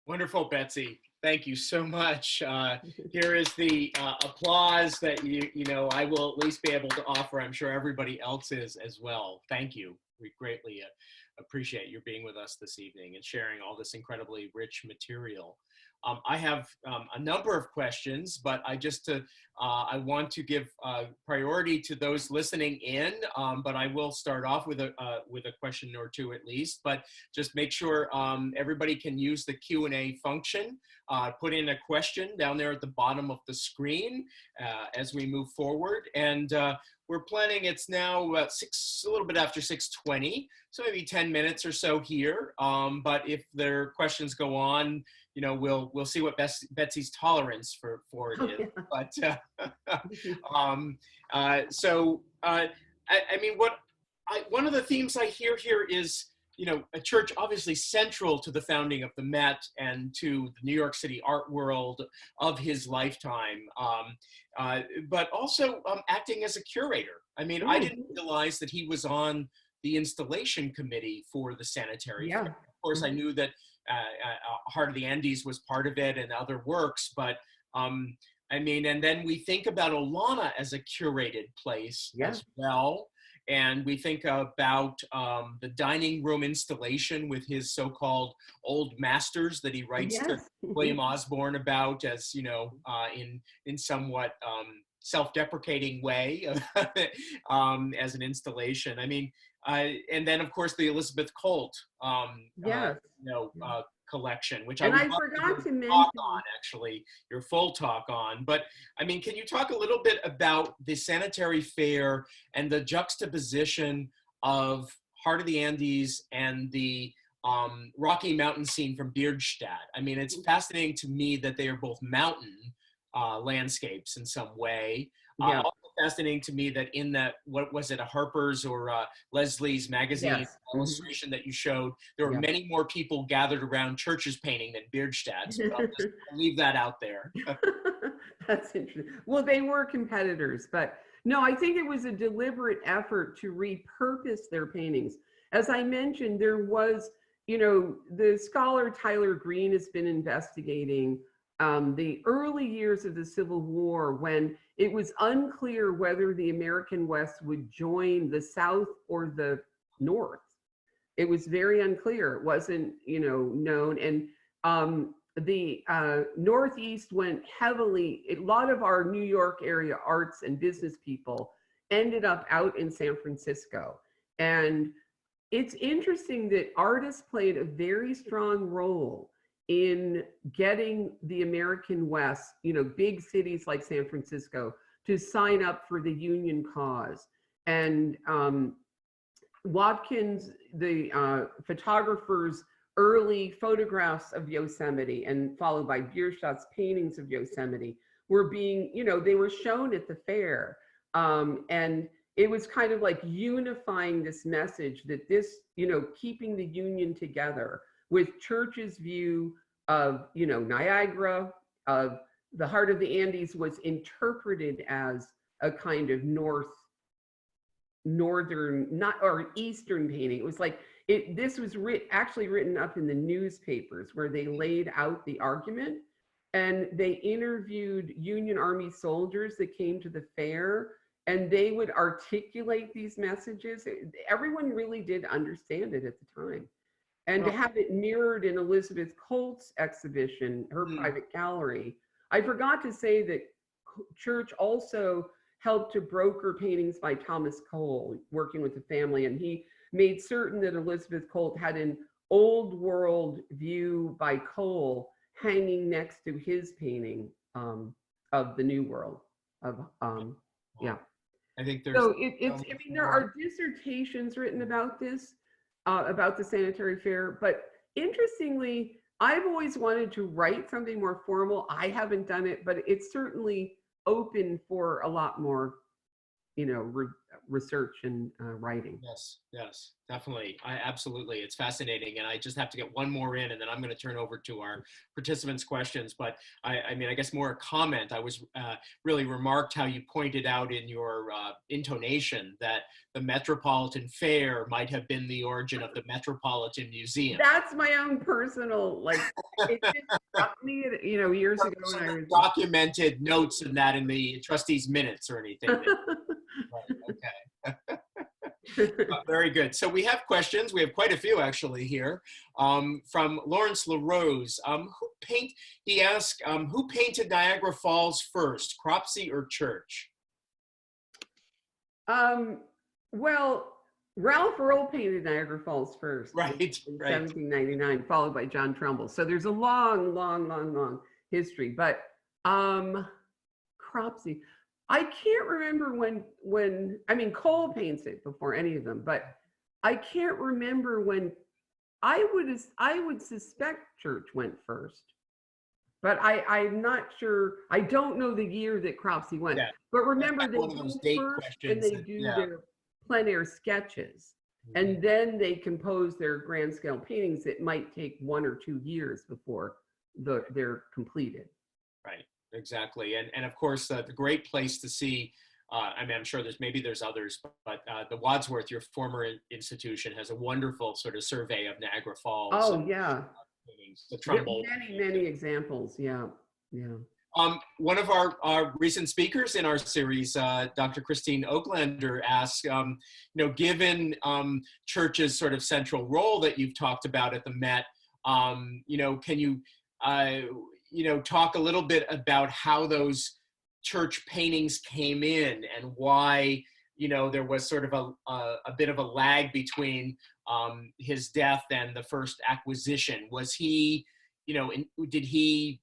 Wonderful, Betsy. Thank you so much. Here is the applause that I will at least be able to offer. I'm sure everybody else is as well. Thank you. We greatly appreciate your being with us this evening and sharing all this incredibly rich material. I have a number of questions, but I want to give priority to those listening in. But I will start off with a question or two at least. But just make sure everybody can use the Q&A function. Put in a question down there at the bottom of the screen as we move forward. And we're planning, it's now about a little bit after 6:20, so maybe 10 minutes or so here. But if their questions go on, we'll see what Betsy's tolerance for it is. But one of the themes I hear here is, a Church obviously central to the founding of the Met and to the New York City art world of his lifetime, but also acting as a curator. I didn't realize that he was on the installation committee for the Sanitary Fair. Of course, I knew that Heart of the Andes was part of it and other works, but and then we think about Olana as a curated place as well. And we think about the dining room installation with his so-called old masters that he writes to Yes. William Osborne about, as you know, in somewhat self-deprecating way as an installation. I mean, and then of course the Elizabeth Colt, Yes. collection, which I And would I love forgot to to mention, talk on, actually, your full talk on. But I mean, can you talk a little bit about the sanitary fair and the juxtaposition of Heart of the Andes and the Rocky Mountain scene from Bierstadt? I mean, it's fascinating to me that they are both mountain landscapes in some way. yeah, Also fascinating to me that in that, what was it, a Harper's or Leslie's magazine yes, illustration that you showed, there were yeah. many more people gathered around Church's painting than Bierstadt's, but I'll leave that out there. That's interesting. Well, they were competitors, but no, I think it was a deliberate effort to repurpose their paintings. As I mentioned, there was, the scholar Tyler Green has been investigating the early years of the Civil War, when it was unclear whether the American West would join the South or the North. It was very unclear. It wasn't, known. And the Northeast went heavily, a lot of our New York area arts and business people ended up out in San Francisco. And it's interesting that artists played a very strong role in getting the American West, big cities like San Francisco, to sign up for the Union cause. And Watkins, the photographer's early photographs of Yosemite, and followed by Bierstadt's paintings of Yosemite, were being, they were shown at the fair. And it was kind of like unifying this message that this, keeping the Union together, with Church's view of, Niagara, of the Heart of the Andes, was interpreted as a kind of northern, not, or eastern painting. It was like, this was actually written up in the newspapers, where they laid out the argument, and they interviewed Union Army soldiers that came to the fair, and they would articulate these messages. Everyone really did understand it at the time. And to have it mirrored in Elizabeth Colt's exhibition, her private gallery. I forgot to say that Church also helped to broker paintings by Thomas Cole, working with the family, and he made certain that Elizabeth Colt had an old world view by Cole hanging next to his painting of the New World. Yeah. I think there's. So there are dissertations written about this, about the sanitary fair, but interestingly, I've always wanted to write something more formal. I haven't done it, but it's certainly open for a lot more, research and writing. Yes, definitely. Absolutely. It's fascinating. And I just have to get one more in, and then I'm going to turn over to our participants' questions. But I mean, I guess more a comment. I was really remarked how you pointed out in your intonation that the Metropolitan Fair might have been the origin of the Metropolitan Museum. That's my own personal, it just struck me, years ago when I was documented notes in that in the trustees' minutes or anything. Okay. Very good. So we have questions. We have quite a few actually here. From Lawrence LaRose. He asked, who painted Niagara Falls first, Cropsey or Church? Well, Ralph Earl painted Niagara Falls first, right, in 1799, followed by John Trumbull. So there's a long history. But Cropsey, I can't remember when I mean, Cole paints it before any of them, but I can't remember when. I would suspect Church went first, but I'm not sure. I don't know the year that Cropsey went. Yeah. But remember, they go first and they do their plein air sketches, and then they compose their grand scale paintings that might take 1 or 2 years before they're completed. Right. Exactly. And of course, the great place to see, I mean, I'm sure there's others, but the Wadsworth, your former institution, has a wonderful sort of survey of Niagara Falls. Oh, yeah. The Trumbull. Many examples. Yeah. One of our recent speakers in our series, Dr. Christine Oaklander, asked, given Church's sort of central role that you've talked about at the Met, can you, talk a little bit about how those Church paintings came in and why, there was sort of a bit of a lag between his death and the first acquisition. Was he, did he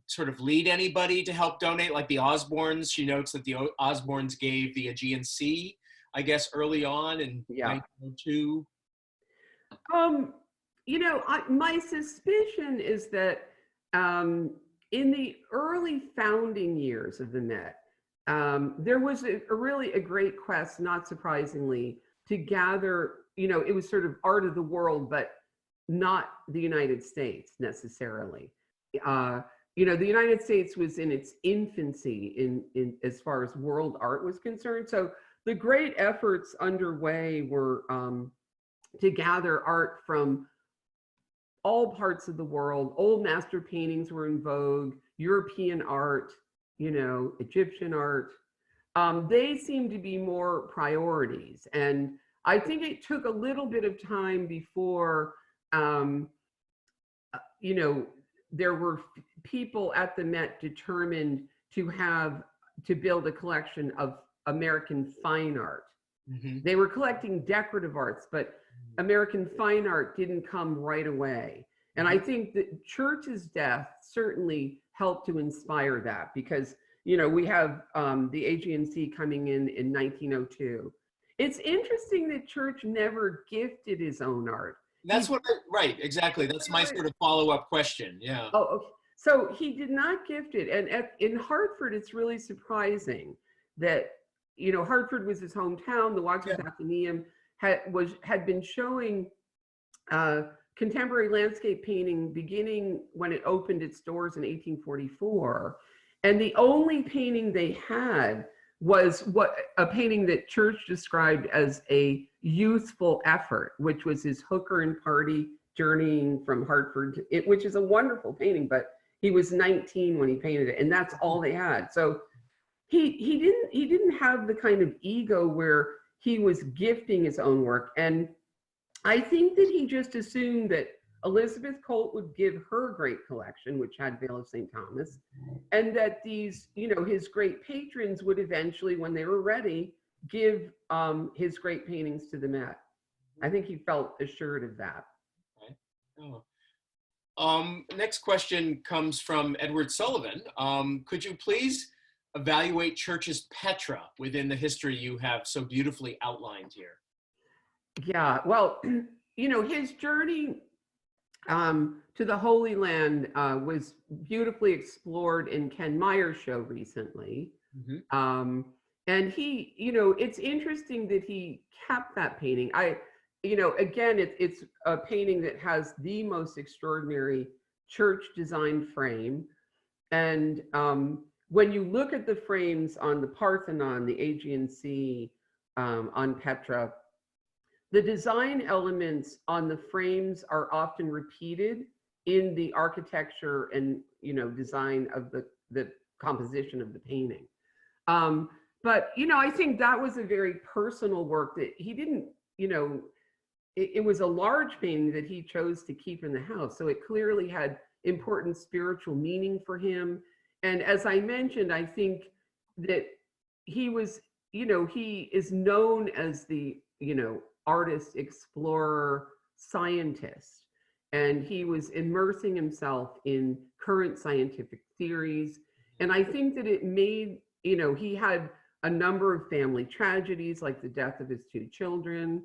sort of lead anybody to help donate, like the Osborns? She notes that the Osborns gave the Aegean Sea, I guess, early on in 1902. My suspicion is that in the early founding years of the Met, there was really a great quest, not surprisingly, to gather, it was sort of art of the world, but not the United States necessarily. The United States was in its infancy in as far as world art was concerned. So the great efforts underway were to gather art from all parts of the world. Old master paintings were in vogue, European art, Egyptian art. They seemed to be more priorities. And I think it took a little bit of time before, there were people at the Met determined to build a collection of American fine art. Mm-hmm. They were collecting decorative arts, but American fine art didn't come right away. And I think that Church's death certainly helped to inspire that, because, we have the Aegean Sea coming in 1902. It's interesting that Church never gifted his own art. That's right, exactly. That's my sort of follow-up question, yeah. Oh, okay. So he did not gift it. And in Hartford, it's really surprising that, Hartford was his hometown. The Wadsworth Athenaeum had been showing contemporary landscape painting beginning when it opened its doors in 1844. And the only painting they had was a painting that Church described as a youthful effort, which was his hooker and party journeying from Hartford, which is a wonderful painting, but he was 19 when he painted it, and that's all they had. So he didn't have the kind of ego where he was gifting his own work. And I think that he just assumed that Elizabeth Colt would give her great collection, which had Vale of St. Thomas, and that these, his great patrons would eventually, when they were ready, give his great paintings to the Met. I think he felt assured of that. Okay. Oh. Next question comes from Edward Sullivan. Could you please evaluate Church's Petra within the history you have so beautifully outlined here? Yeah, well, his journey to the Holy Land was beautifully explored in Ken Meyer's show recently. Mm-hmm. And he, it's interesting that he kept that painting. Again, it's a painting that has the most extraordinary Church design frame. And when you look at the frames on the Parthenon, the Aegean Sea, on Petra, the design elements on the frames are often repeated in the architecture and, design of the composition of the painting. But, I think that was a very personal work that he didn't, it was a large painting that he chose to keep in the house. So it clearly had important spiritual meaning for him. And as I mentioned, I think that he was, he is known as the, artist, explorer, scientist. And he was immersing himself in current scientific theories. And I think that it made, he had a number of family tragedies, like the death of his two children,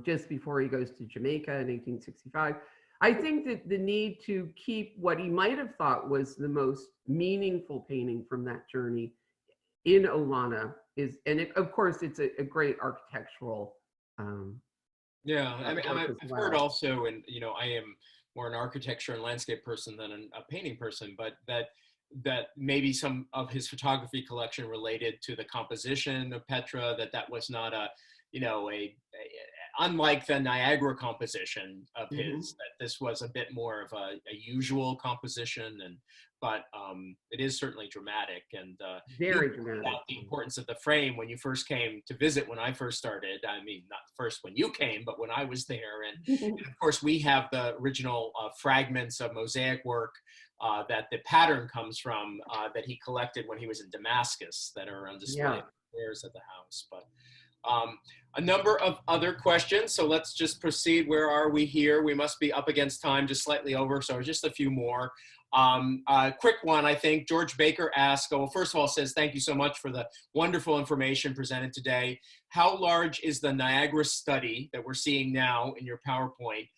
just before he goes to Jamaica in 1865. I think that the need to keep what he might have thought was the most meaningful painting from that journey in Olana is, and of course, it's a great architectural. I've heard also, and I am more an architecture and landscape person than a painting person, but that maybe some of his photography collection related to the composition of Petra, that was not unlike the Niagara composition of his, that this was a bit more of a usual composition, and but it is certainly dramatic. And Very you pointed dramatic. out the importance of the frame when you first came to visit when I first started. I mean, not first when you came, but when I was there. And of course, we have the original fragments of mosaic work that the pattern comes from that he collected when he was in Damascus that are on display upstairs at the house. But a number of other questions. So let's just proceed. Where are we here? We must be up against time, just slightly over. So just a few more. A quick one, I think. George Baker asked, well, first of all, says, thank you so much for the wonderful information presented today. How large is the Niagara study that we're seeing now in your PowerPoint?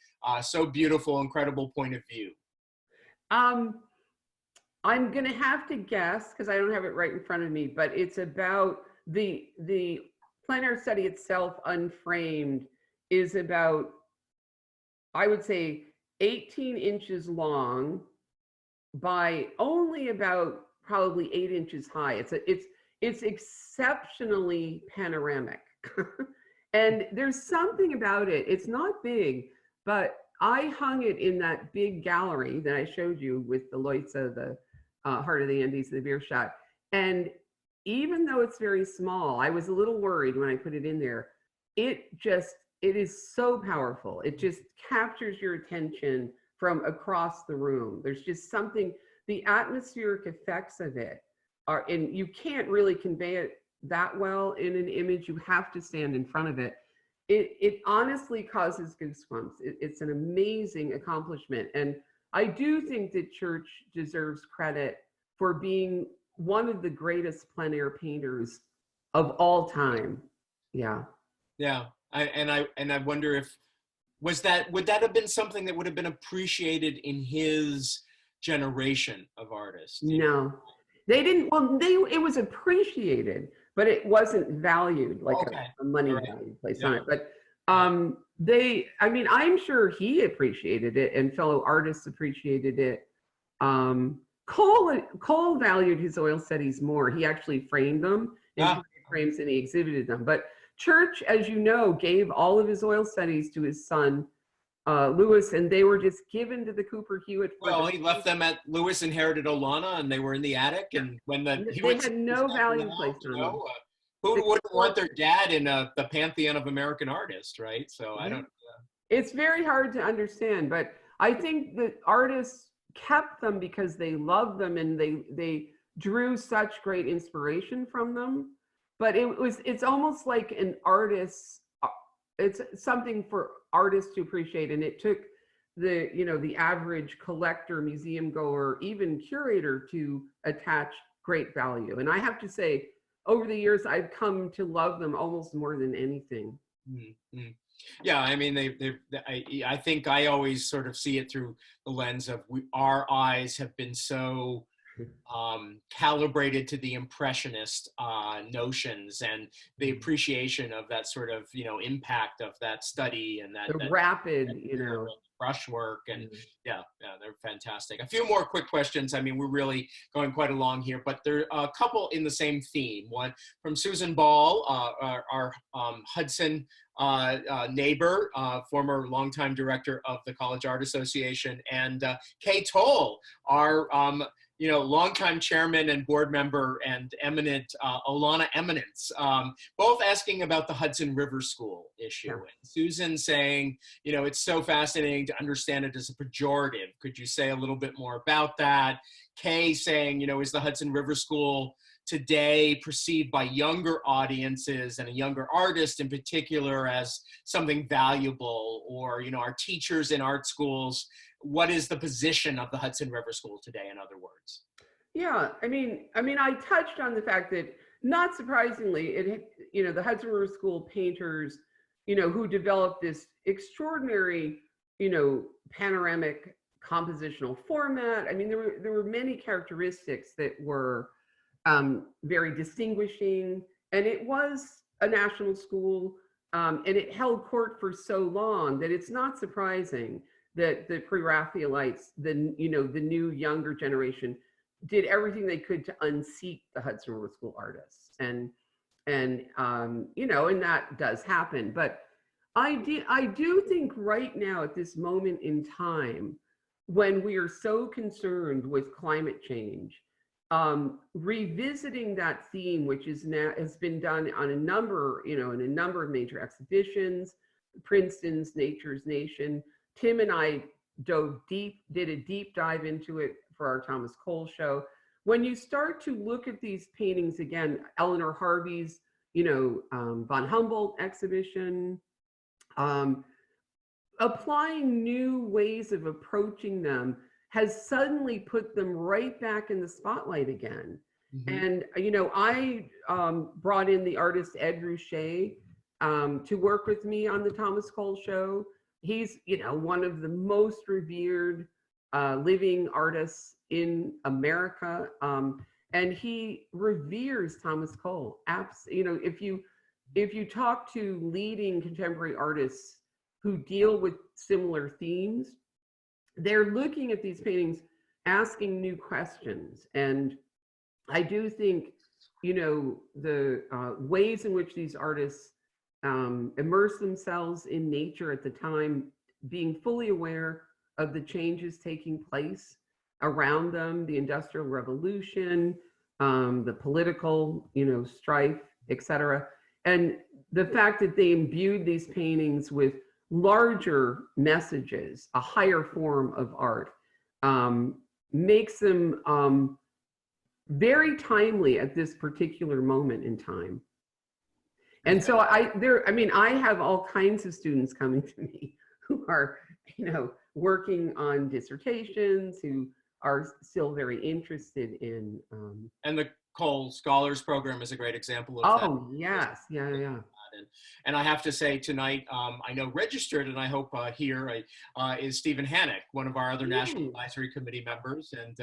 So beautiful, incredible point of view. I'm going to have to guess because I don't have it right in front of me, but it's about the plein air study itself, unframed, is about, I would say, 18 inches long by only about probably 8 inches high. It's exceptionally panoramic. And there's something about it. It's not big, but I hung it in that big gallery that I showed you with the Leutze, the Heart of the Andes, the beer shot. And even though it's very small, I was a little worried when I put it in there. It is so powerful. It just captures your attention from across the room. There's just something, the atmospheric effects of it are, and you can't really convey it that well in an image. You have to stand in front of it. It honestly causes goosebumps. It's an amazing accomplishment. And I do think that Church deserves credit for being one of the greatest plein air painters of all time. Yeah. Yeah. I wonder if, would that have been something that would have been appreciated in his generation of artists? No, they didn't. Well, it was appreciated, but it wasn't valued like a money value placed on it. But I mean, I'm sure he appreciated it and fellow artists appreciated it. Cole valued his oil studies more. He actually framed them in frames and he exhibited them. But Church, as you know, gave all of his oil studies to his son, Lewis, and they were just given to the Cooper Hewitt. Well, he left them at, Lewis inherited Olana and they were in the attic. And when the Hewitt had no value placed on them. Who wouldn't want their dad in the pantheon of American artists, right? So I don't. It's very hard to understand, but I think that artists kept them because they loved them and they drew such great inspiration from them. But it's almost like an artist, it's something for artists to appreciate. And it took the average collector, museum goer, even curator to attach great value. And I have to say, over the years, I've come to love them almost more than anything. Mm-hmm. Yeah, I mean, I think I always sort of see it through the lens of our eyes have been so calibrated to the impressionist notions and the appreciation of that sort of impact of that study and that rapid brushwork and yeah, they're fantastic. A few more quick questions. I mean, we're really going quite along here, but there are a couple in the same theme. One from Susan Ball, our Hudson neighbor, former longtime director of the College Art Association, and Kay Toll, our longtime chairman and board member and eminent Olana eminence, both asking about the Hudson River School issue. And Susan saying, it's so fascinating to understand it as a pejorative. Could you say a little bit more about that? Kay saying, is the Hudson River School today perceived by younger audiences and a younger artist in particular as something valuable, or our teachers in art schools, what is the position of the Hudson River School today, in other words? Yeah, I mean I touched on the fact that, not surprisingly, the Hudson River School painters who developed this extraordinary panoramic compositional format. I mean, there were many characteristics that were very distinguishing, and it was a national school, and it held court for so long that it's not surprising that the pre-Raphaelites, the new younger generation, did everything they could to unseat the Hudson River School artists, and that does happen. But I do think right now, at this moment in time, when we are so concerned with climate change, revisiting that theme, which is now has been done on a number, in a number of major exhibitions, Princeton's Nature's Nation. Tim and I did a deep dive into it for our Thomas Cole show. When you start to look at these paintings again, Eleanor Harvey's, von Humboldt exhibition, applying new ways of approaching them has suddenly put them right back in the spotlight again. And, I brought in the artist Ed Ruscha to work with me on the Thomas Cole show. He's, one of the most revered living artists in America. And he reveres Thomas Cole. If you talk to leading contemporary artists who deal with similar themes, they're looking at these paintings, asking new questions. And I do think, the ways in which these artists immerse themselves in nature at the time, being fully aware of the changes taking place around them, the Industrial Revolution, the political, strife, etc. And the fact that they imbued these paintings with larger messages, a higher form of art, makes them very timely at this particular moment in time. And so I have all kinds of students coming to me who are, working on dissertations, who are still very interested in. And the Cole Scholars Program is a great example of that. Oh, yes. Yeah. And I have to say tonight, I know registered, and I hope here is Stephen Hannock, one of our other National Advisory Committee members, and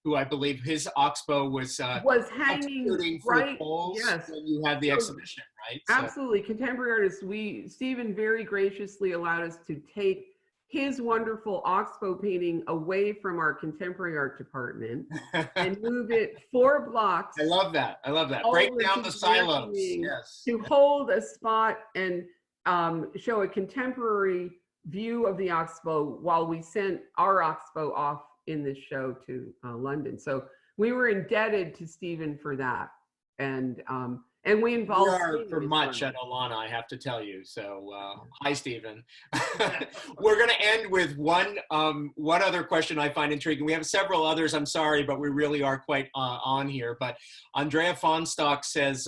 who I believe his Oxbow was hanging for right. Coles Yes, when you had the exhibition, right? Absolutely, contemporary artists. Stephen very graciously allowed us to take his wonderful Oxbow painting away from our contemporary art department and move it 4 blocks. I love that. Break down the silos. Yes. To hold a spot and show a contemporary view of the Oxbow while we sent our Oxbow off in this show to London. So we were indebted to Stephen for that. And we involved. We are for much at Olana, I have to tell you. So, hi, Stephen. We're going to end with one other question I find intriguing. We have several others, I'm sorry, but we really are quite on here. But Andrea Fonstock says,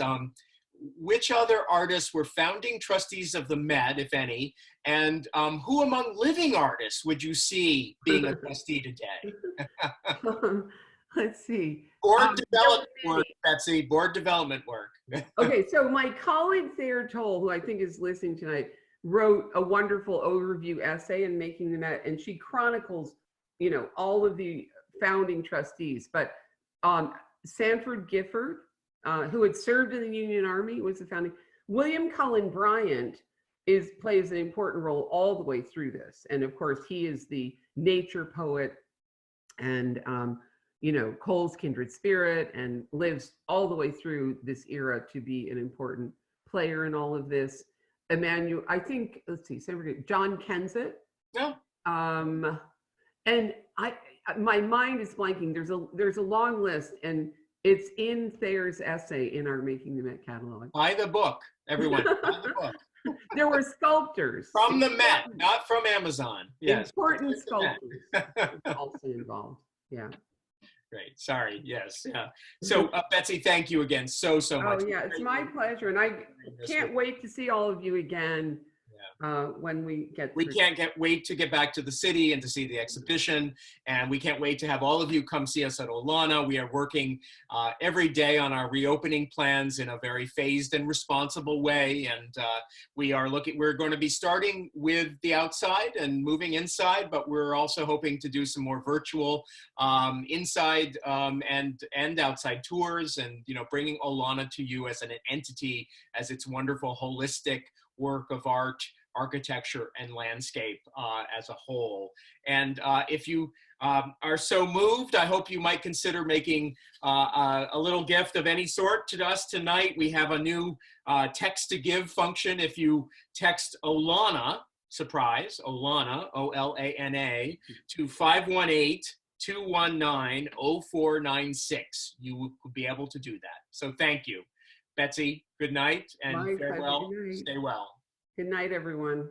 which other artists were founding trustees of the Met, if any, and who among living artists would you see being a trustee today? Let's see. Board development work, Betsy, board development work. Okay, so my colleague Thayer Toll, who I think is listening tonight, wrote a wonderful overview essay in Making the Met, and she chronicles, all of the founding trustees. But Sanford Gifford, who had served in the Union Army, was the founding. William Cullen Bryant plays an important role all the way through this. And of course, he is the nature poet and Cole's kindred spirit, and lives all the way through this era to be an important player in all of this. Emmanuel, I think, let's see, John Kensett. Yeah. And my mind is blanking. There's a long list, and it's in Thayer's essay in our Making the Met catalog. Buy the book, everyone. Buy the book. There were sculptors. From the Met, not from Amazon. Yes. Important sculptors also involved. Yeah. Great. Sorry. Yes. Yeah. So Betsy, thank you again so much. Oh yeah, it's my pleasure, and I can't wait to see all of you again when we get. We can't wait to get back to the city and to see the exhibition, and we can't wait to have all of you come see us at Olana. We are working every day on our reopening plans in a very phased and responsible way, and we're going to be starting with the outside and moving inside, but we're also hoping to do some more virtual inside and outside tours, and bringing Olana to you as an entity, as its wonderful holistic work of art, architecture, and landscape as a whole. And if you are so moved, I hope you might consider making a little gift of any sort to us tonight. We have a new text to give function. If you text Olana, surprise, Olana, O-L-A-N-A, to 518-219-0496. You will be able to do that. So thank you. Betsy, good night and My pleasure. farewell. Good night. Stay well. Good night, everyone.